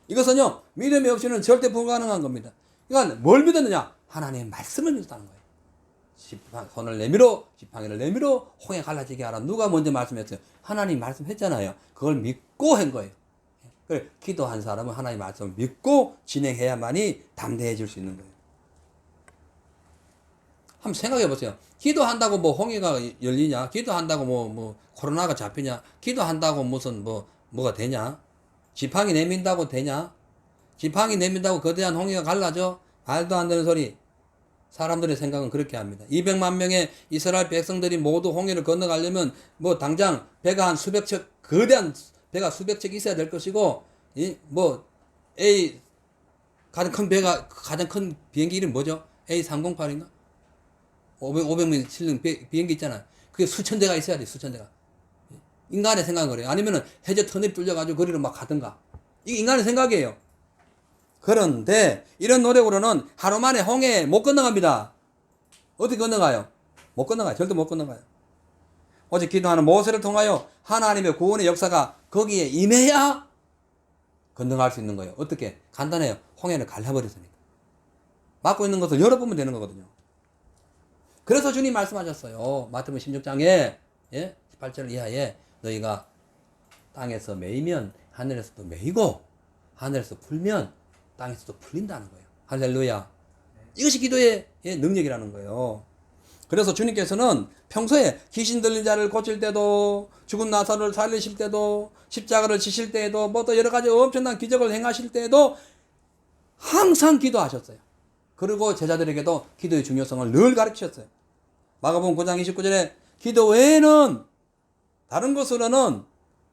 이것은요, 믿음이 없이는 절대 불가능한 겁니다. 그러니까 뭘 믿었느냐? 하나님의 말씀을 믿었다는 거예요. 손을 내밀어, 지팡이를 내밀어, 홍해 갈라지게 하라. 누가 먼저 말씀했어요? 하나님 말씀했잖아요. 그걸 믿고 한 거예요. 그래, 기도한 사람은 하나님 말씀을 믿고 진행해야만이 담대해질 수 있는 거예요. 한번 생각해 보세요. 기도한다고 뭐 홍해가 열리냐? 기도한다고 뭐 코로나가 잡히냐? 기도한다고 무슨 뭐가 되냐? 지팡이 내민다고 되냐? 지팡이 내민다고 거대한 홍해가 갈라져? 말도 안 되는 소리. 사람들의 생각은 그렇게 합니다. 200만 명의 이스라엘 백성들이 모두 홍해를 건너가려면 뭐 당장 배가 한 수백 척, 거대한 배가 수백 척 있어야 될 것이고, 가장 큰 비행기 이름 뭐죠? A308인가? 500명 실는 비행기 있잖아요. 그게 수천 대가 있어야 돼, 수천 대가. 인간의 생각은 그래요. 아니면은 해저 터널 뚫려가지고 거리로 막 가든가. 이게 인간의 생각이에요. 그런데 이런 노력으로는 하루 만에 홍해 못 건너갑니다. 어떻게 건너가요? 못 건너가요. 절대 못 건너가요. 오직 기도하는 모세를 통하여 하나님의 구원의 역사가 거기에 임해야 건너갈 수 있는 거예요. 어떻게? 간단해요. 홍해를 갈라버렸으니까. 막고 있는 것을 열어보면 되는 거거든요. 그래서 주님 말씀하셨어요. 마태복음 16장에 18절 이하에 너희가 땅에서 매이면 하늘에서도 매이고 하늘에서 풀면 땅에서도 풀린다는 거예요. 할렐루야. 이것이 기도의 능력이라는 거예요. 그래서 주님께서는 평소에 귀신 들린 자를 고칠 때도, 죽은 나사로를 살리실 때도, 십자가를 지실 때에도, 뭐 또 여러 가지 엄청난 기적을 행하실 때에도 항상 기도하셨어요. 그리고 제자들에게도 기도의 중요성을 늘 가르치셨어요. 마가복음 9장 29절에 기도 외에는 다른 것으로는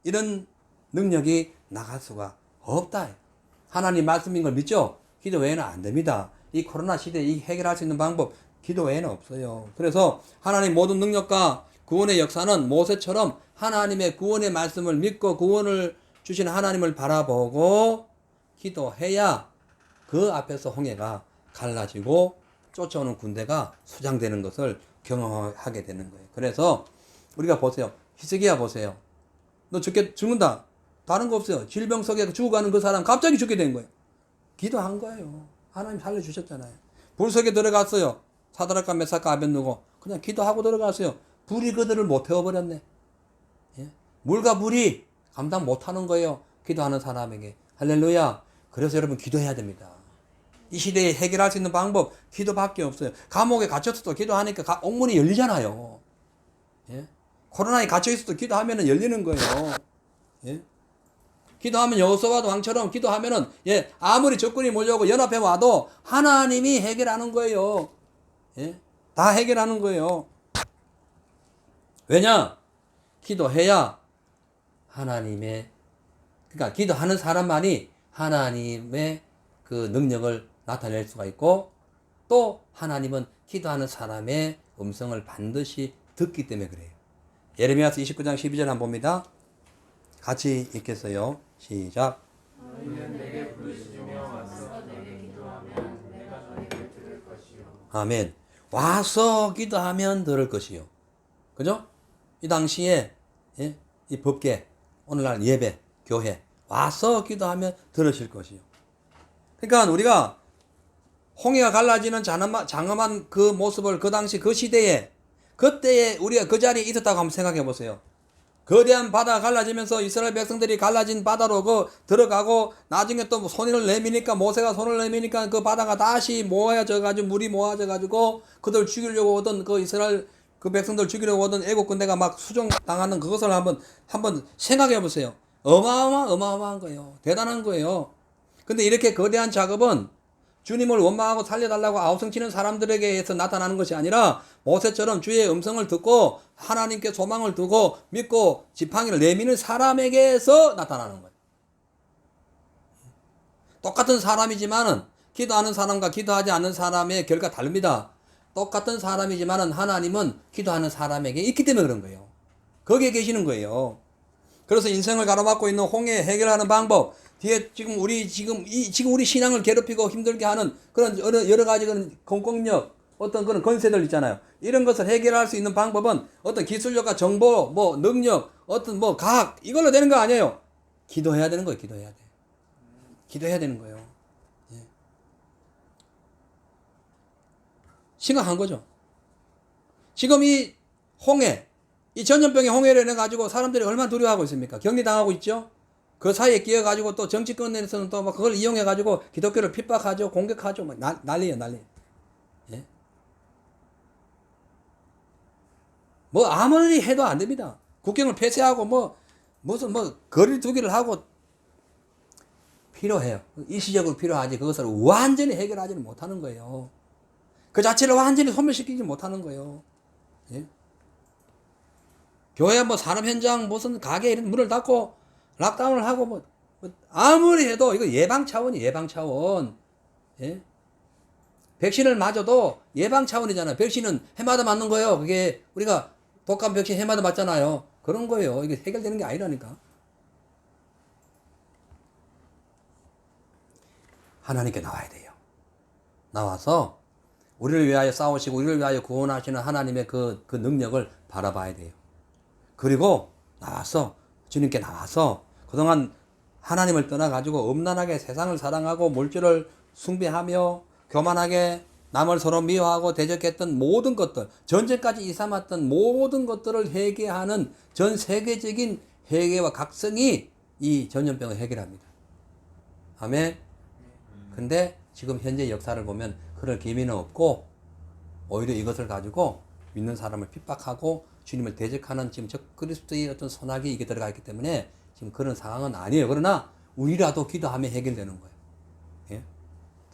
이런 능력이 나갈 수가 없다. 하나님 말씀인 걸 믿죠? 기도 외에는 안 됩니다. 이 코로나 시대에 이 해결할 수 있는 방법 기도 외에는 없어요. 그래서 하나님 모든 능력과 구원의 역사는 모세처럼 하나님의 구원의 말씀을 믿고 구원을 주신 하나님을 바라보고 기도해야 그 앞에서 홍해가 갈라지고 쫓아오는 군대가 수장되는 것을 경험하게 되는 거예요. 그래서 우리가 보세요. 히스기야 보세요. 너 죽는다. 다른 거 없어요. 질병 속에 죽어가는 그 사람 갑자기 죽게 된 거예요. 기도한 거예요. 하나님 살려주셨잖아요. 불 속에 들어갔어요. 사드락과 메삭과 아벳느고 그냥 기도하고 들어갔어요. 불이 그들을 못 태워버렸네. 물과 불이 감당 못하는 거예요. 기도하는 사람에게. 할렐루야. 그래서 여러분 기도해야 됩니다. 이 시대에 해결할 수 있는 방법 기도밖에 없어요. 감옥에 갇혔어도 기도하니까 옥문이 열리잖아요. 코로나에 갇혀있어도 기도하면 열리는 거예요. 기도하면 여호수아도 왕처럼 기도하면은 아무리 적군이 몰려오고 연합해 와도 하나님이 해결하는 거예요. 다 해결하는 거예요. 왜냐? 기도해야 그러니까 기도하는 사람만이 하나님의 그 능력을 나타낼 수가 있고 또 하나님은 기도하는 사람의 음성을 반드시 듣기 때문에 그래요. 예레미야서 29장 12절 한번 봅니다. 같이 읽겠어요. 시작. 아멘. 와서 기도하면 들을 것이요. 그죠? 이 당시에 이 법계, 오늘날 예배, 교회 와서 기도하면 들으실 것이요. 그러니까 우리가 홍해가 갈라지는 장엄한 그 모습을 그 당시 그 시대에 그때에 우리가 그 자리에 있었다고 한번 생각해 보세요. 거대한 바다가 갈라지면서 이스라엘 백성들이 갈라진 바다로 들어가고 나중에 또 손을 내미니까 모세가 손을 내미니까 그 바다가 다시 모아져 가지고 물이 모아져 가지고 그들 죽이려고 오던 그 이스라엘 그 백성들 죽이려고 오던 애국 군대가 막 수종당하는 그것을 한번 생각해 보세요. 어마어마한 거예요. 대단한 거예요. 근데 이렇게 거대한 작업은 주님을 원망하고 살려달라고 아우성치는 사람들에게 의해서 나타나는 것이 아니라 모세처럼 주의 음성을 듣고 하나님께 소망을 두고 믿고 지팡이를 내미는 사람에게서 나타나는 거예요. 똑같은 사람이지만은 기도하는 사람과 기도하지 않는 사람의 결과 다릅니다. 똑같은 사람이지만은 하나님은 기도하는 사람에게 있기 때문에 그런 거예요. 거기에 계시는 거예요. 그래서 인생을 가로막고 있는 홍해 해결하는 방법, 뒤에 지금 우리 신앙을 괴롭히고 힘들게 하는 그런 여러 가지 그런 공권력, 어떤 그런 건세들 있잖아요. 이런 것을 해결할 수 있는 방법은 어떤 기술력과 정보, 뭐 능력, 어떤 뭐 과학 이걸로 되는 거 아니에요. 기도해야 되는 거예요. 기도해야 돼. 기도해야 되는 거예요. 예. 심각한 거죠. 지금 이 홍해, 이 전염병의 홍해를 해가지고 사람들이 얼마나 두려워하고 있습니까? 격리당하고 있죠? 그 사이에 끼어가지고 또 정치권에서는 또 막 그걸 이용해가지고 기독교를 핍박하죠, 공격하죠, 뭐 난리예요, 난리. 예? 뭐 아무리 해도 안 됩니다. 국경을 폐쇄하고 무슨 거리 두기를 하고 필요해요. 일시적으로 필요하지 그것을 완전히 해결하지는 못하는 거예요. 그 자체를 완전히 소멸시키지 못하는 거예요. 예? 교회 산업 현장 무슨 가게 이런 문을 닫고 락다운을 하고 아무리 해도 이거 예방 차원이 예방 차원. 예? 백신을 맞아도 예방 차원이잖아요. 백신은 해마다 맞는 거예요. 그게 우리가 독감 백신 해마다 맞잖아요. 그런 거예요. 이게 해결되는 게 아니라니까. 하나님께 나와야 돼요. 나와서 우리를 위하여 싸우시고 우리를 위하여 구원하시는 하나님의 그 능력을 바라봐야 돼요. 그리고 주님께 나와서 그동안 하나님을 떠나가지고 음란하게 세상을 사랑하고 물질을 숭배하며 교만하게 남을 서로 미워하고 대적했던 모든 것들, 전쟁까지 이삼았던 모든 것들을 해결하는 전 세계적인 회개와 각성이 이 전염병을 해결합니다. 아멘. 근데 지금 현재 역사를 보면 그럴 기미는 없고 오히려 이것을 가지고 믿는 사람을 핍박하고 주님을 대적하는 지금 적그리스도의 어떤 선악이 이게 들어가 있기 때문에 지금 그런 상황은 아니에요. 그러나 우리라도 기도하면 해결되는 거예요. 예?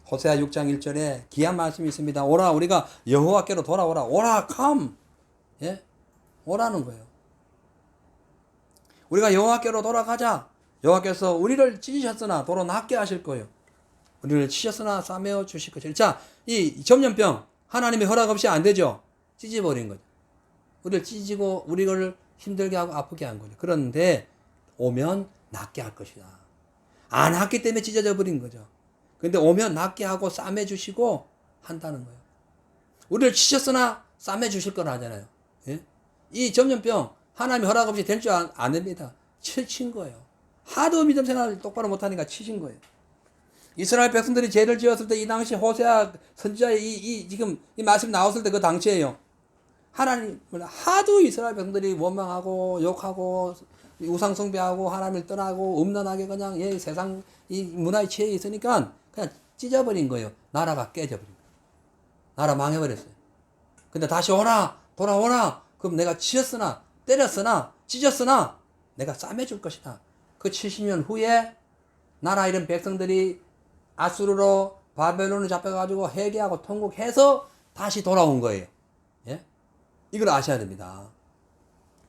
호세아 6장 1절에 귀한 말씀이 있습니다. 오라, 우리가 여호와께로 돌아오라. 오라, come. 예? 오라는 거예요. 우리가 여호와께로 돌아가자. 여호와께서 우리를 찢으셨으나 도로 낫게 하실 거예요. 우리를 치셨으나 싸매어 주실 것이라. 자, 이 전염병 하나님의 허락 없이 안 되죠. 찢어버린 거죠. 우리를 찢고 우리를 힘들게 하고 아프게 한 거죠. 그런데 오면 낫게 할 것이다. 안 왔기 때문에 찢어져 버린 거죠. 근데 오면 낫게 하고 싸매 주시고 한다는 거예요. 우리를 치셨으나 싸매 주실 거라 하잖아요. 예? 이 전염병 하나님의 허락 없이 될 줄 안 됩니다. 친 거예요. 하도 믿음 생활을 똑바로 못하니까 치신 거예요. 이스라엘 백성들이 죄를 지었을 때 이 당시 호세아 선지자의 지금 이 말씀 나왔을 때 그 당시에요. 하나님을 하도 이스라엘 백성들이 원망하고 욕하고 우상 숭배하고 하나님을 떠나고 음란하게 그냥 세상 이 문화에 취해 있으니까 그냥 찢어버린 거예요. 나라가 깨져버린 거예요. 나라 망해버렸어요. 근데 다시 오라, 돌아오라. 그럼 내가 치셨으나 때렸으나 찢었으나 내가 싸매줄 것이다. 그 70년 후에 나라 이런 백성들이 아수르로 바벨론에 잡혀가지고 회개하고 통곡해서 다시 돌아온 거예요. 예? 이걸 아셔야 됩니다.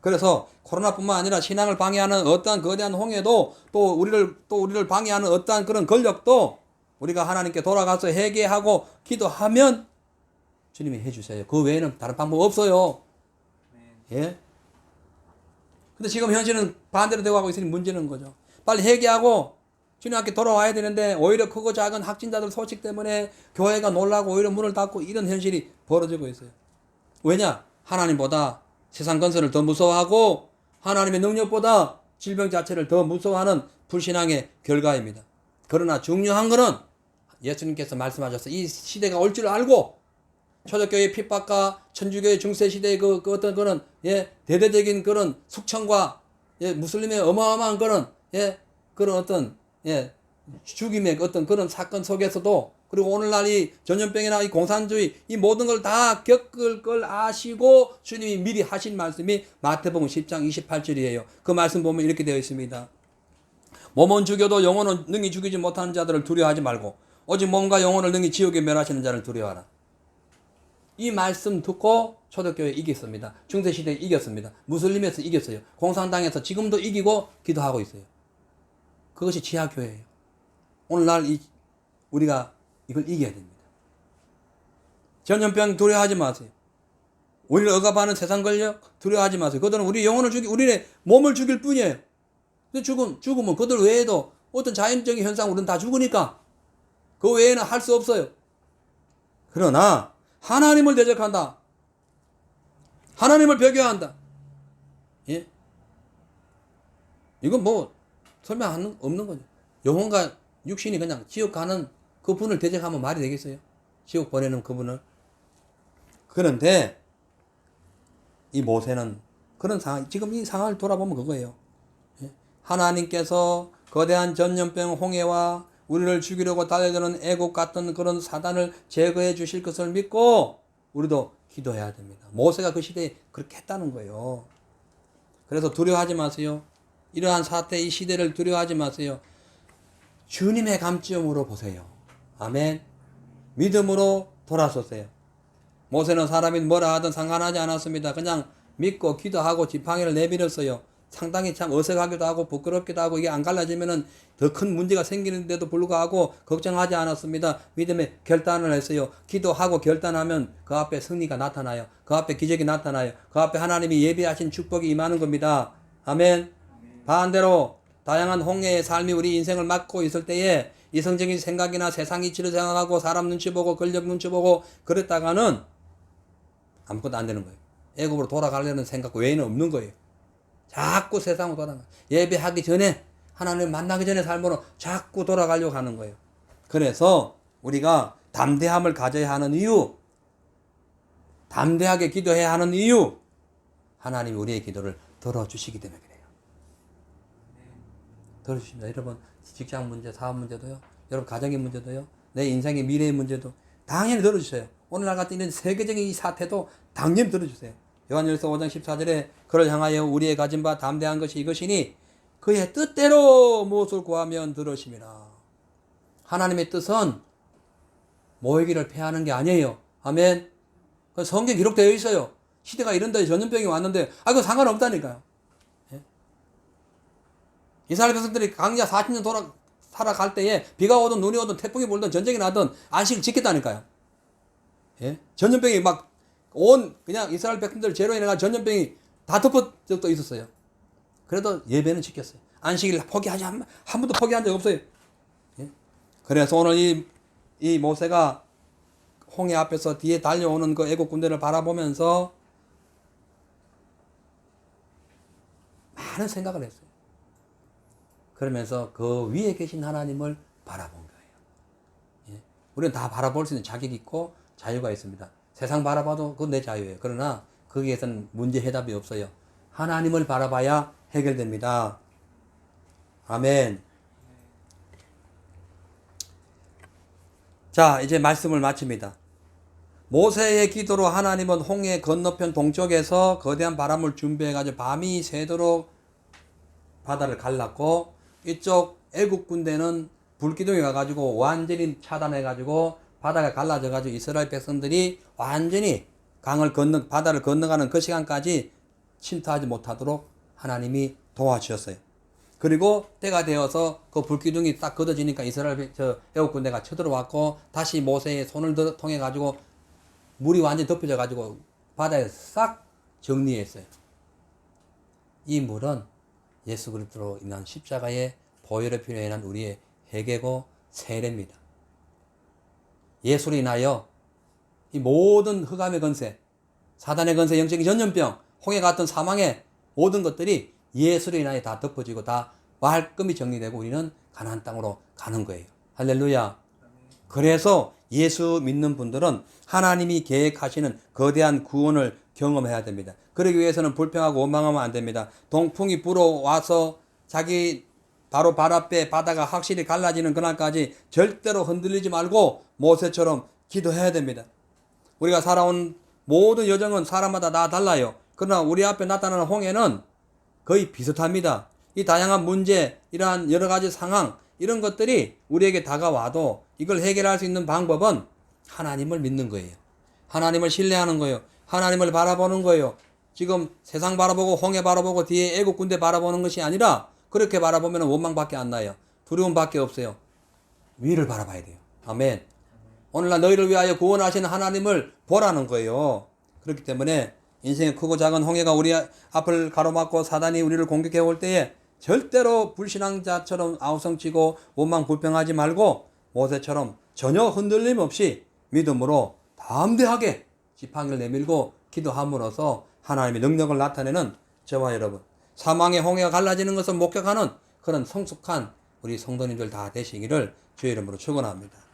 그래서 코로나뿐만 아니라 신앙을 방해하는 어떠한 거대한 홍해도 또 우리를 방해하는 어떠한 그런 권력도 우리가 하나님께 돌아가서 회개하고 기도하면 주님이 해주세요. 그 외에는 다른 방법 없어요. 예? 근데 지금 현실은 반대로 되고 하고 있으니 문제는 거죠. 빨리 회개하고 주님 앞에 돌아와야 되는데 오히려 크고 작은 확진자들 소식 때문에 교회가 놀라고 오히려 문을 닫고 이런 현실이 벌어지고 있어요. 왜냐? 하나님보다 세상 건설을 더 무서워하고 하나님의 능력보다 질병 자체를 더 무서워하는 불신앙의 결과입니다. 그러나 중요한 것은 예수님께서 말씀하셔서 이 시대가 올 줄 알고 초대교회 핍박과 천주교의 중세시대의 그 어떤 그런 대대적인 그런 숙청과 무슬림의 어마어마한 그런 그런 어떤 죽임의 어떤 그런 사건 속에서도 그리고 오늘날 이 전염병이나 이 공산주의 이 모든 걸 다 겪을 걸 아시고 주님이 미리 하신 말씀이 마태복음 10장 28절이에요. 그 말씀 보면 이렇게 되어 있습니다. 몸은 죽여도 영혼은 능히 죽이지 못하는 자들을 두려워하지 말고 오직 몸과 영혼을 능히 지옥에 멸하시는 자를 두려워하라. 이 말씀 듣고 초대교회 이겼습니다. 중세시대에 이겼습니다. 무슬림에서 이겼어요. 공산당에서 지금도 이기고 기도하고 있어요. 그것이 지하교회예요. 오늘날 우리가 이걸 이겨야 됩니다. 전염병 두려워하지 마세요. 우리를 억압하는 세상 권력 두려워하지 마세요. 그들은 우리 영혼을 우리의 몸을 죽일 뿐이에요. 죽으면 그들 외에도 어떤 자연적인 현상 우리는 다 죽으니까 그 외에는 할 수 없어요. 그러나 하나님을 대적한다. 하나님을 배교한다. 예? 이건 뭐 설명 없는 거죠. 영혼과 육신이 그냥 지옥 가는 그분을 대적하면 말이 되겠어요? 지옥 보내는 그분을. 그런데 이 모세는 그런 상황, 지금 이 상황을 돌아보면 그거예요. 하나님께서 거대한 전염병 홍해와 우리를 죽이려고 달려드는 애국 같은 그런 사단을 제거해 주실 것을 믿고 우리도 기도해야 됩니다. 모세가 그 시대에 그렇게 했다는 거예요. 그래서 두려워하지 마세요. 이러한 사태, 이 시대를 두려워하지 마세요. 주님의 감점으로 보세요. 아멘. 믿음으로 돌아서세요. 모세는 사람이 뭐라 하든 상관하지 않았습니다. 그냥 믿고 기도하고 지팡이를 내밀었어요. 상당히 참 어색하기도 하고 부끄럽기도 하고 이게 안 갈라지면은 더 큰 문제가 생기는데도 불구하고 걱정하지 않았습니다. 믿음의 결단을 했어요. 기도하고 결단하면 그 앞에 승리가 나타나요. 그 앞에 기적이 나타나요. 그 앞에 하나님이 예비하신 축복이 임하는 겁니다. 아멘. 반대로 다양한 홍해의 삶이 우리 인생을 막고 있을 때에 이성적인 생각이나 세상 이치를 생각하고 사람 눈치 보고 권력 눈치 보고 그랬다가는 아무것도 안 되는 거예요. 애굽으로 돌아가려는 생각 외에는 없는 거예요. 자꾸 세상으로 돌아가. 예배하기 전에 하나님을 만나기 전에 삶으로 자꾸 돌아가려고 하는 거예요. 그래서 우리가 담대함을 가져야 하는 이유, 담대하게 기도해야 하는 이유, 하나님이 우리의 기도를 들어주시기 때문에 그래요. 들어주십니다. 여러분 직장 문제, 사업 문제도요. 여러분 가정의 문제도요. 내 인생의 미래의 문제도 당연히 들어주세요. 오늘날 같은 이런 세계적인 이 사태도 당연히 들어주세요. 요한일서 5장 14절에 그를 향하여 우리의 가진 바 담대한 것이 이것이니 그의 뜻대로 무엇을 구하면 들으심이라. 하나님의 뜻은 모이기를 패하는 게 아니에요. 아멘. 그 성경 기록되어 있어요. 시대가 이런데 전염병이 왔는데 그거 상관없다니까요. 예? 이스라엘 백성들이 광야 40년 살아갈 때에 비가 오든 눈이 오든 태풍이 불든 전쟁이 나든 안식을 지켰다니까요. 예? 전염병이 막 그냥 이스라엘 백성들 죄로 인해 전염병이 다 덮은 적도 있었어요. 그래도 예배는 지켰어요. 안식일 포기하지 한 번도 포기한 적 없어요. 예? 그래서 오늘 이 모세가 홍해 앞에서 뒤에 달려오는 그 애국 군대를 바라보면서 많은 생각을 했어요. 그러면서 그 위에 계신 하나님을 바라본 거예요. 예? 우리는 다 바라볼 수 있는 자격이 있고 자유가 있습니다. 세상 바라봐도 그건 내 자유예요. 그러나 거기에서는 문제 해답이 없어요. 하나님을 바라봐야 해결됩니다. 아멘. 자, 이제 말씀을 마칩니다. 모세의 기도로 하나님은 홍해 건너편 동쪽에서 거대한 바람을 준비해가지고 밤이 새도록 바다를 갈랐고 이쪽 애국 군대는 불기둥에 가가지고 완전히 차단해가지고 바다가 갈라져가지고 이스라엘 백성들이 완전히 바다를 건너가는 그 시간까지 침투하지 못하도록 하나님이 도와주셨어요. 그리고 때가 되어서 그 불기둥이 딱 걷어지니까 이스라엘 애국 군대가 쳐들어왔고 다시 모세의 손을 통해 가지고 물이 완전히 덮여져 가지고 바다에 싹 정리했어요. 이 물은 예수 그리스도로 인한 십자가의 보혈의 피로 인한 우리의 회개고 세례입니다. 예수로 인하여 이 모든 흑암의 권세, 사단의 권세, 영적인 전염병, 홍해 같은 사망의 모든 것들이 예수로 인하여 다 덮어지고 다 말끔히 정리되고 우리는 가나안 땅으로 가는 거예요. 할렐루야. 그래서 예수 믿는 분들은 하나님이 계획하시는 거대한 구원을 경험해야 됩니다. 그러기 위해서는 불평하고 원망하면 안 됩니다. 동풍이 불어와서 자기 바로 발 앞에 바다가 확실히 갈라지는 그날까지 절대로 흔들리지 말고 모세처럼 기도해야 됩니다. 우리가 살아온 모든 여정은 사람마다 다 달라요. 그러나 우리 앞에 나타나는 홍해는 거의 비슷합니다. 이 다양한 문제, 이러한 여러 가지 상황, 이런 것들이 우리에게 다가와도 이걸 해결할 수 있는 방법은 하나님을 믿는 거예요. 하나님을 신뢰하는 거예요. 하나님을 바라보는 거예요. 지금 세상 바라보고 홍해 바라보고 뒤에 애국 군대 바라보는 것이 아니라 그렇게 바라보면 원망밖에 안 나요. 두려움밖에 없어요. 위를 바라봐야 돼요. 아멘. 오늘날 너희를 위하여 구원하시는 하나님을 보라는 거예요. 그렇기 때문에 인생의 크고 작은 홍해가 우리 앞을 가로막고 사단이 우리를 공격해 올 때에 절대로 불신앙자처럼 아우성치고 원망 불평하지 말고 모세처럼 전혀 흔들림 없이 믿음으로 담대하게 지팡이를 내밀고 기도함으로써 하나님의 능력을 나타내는 저와 여러분, 사망의 홍해가 갈라지는 것을 목격하는 그런 성숙한 우리 성도님들 다 되시기를 주의 이름으로 축원합니다.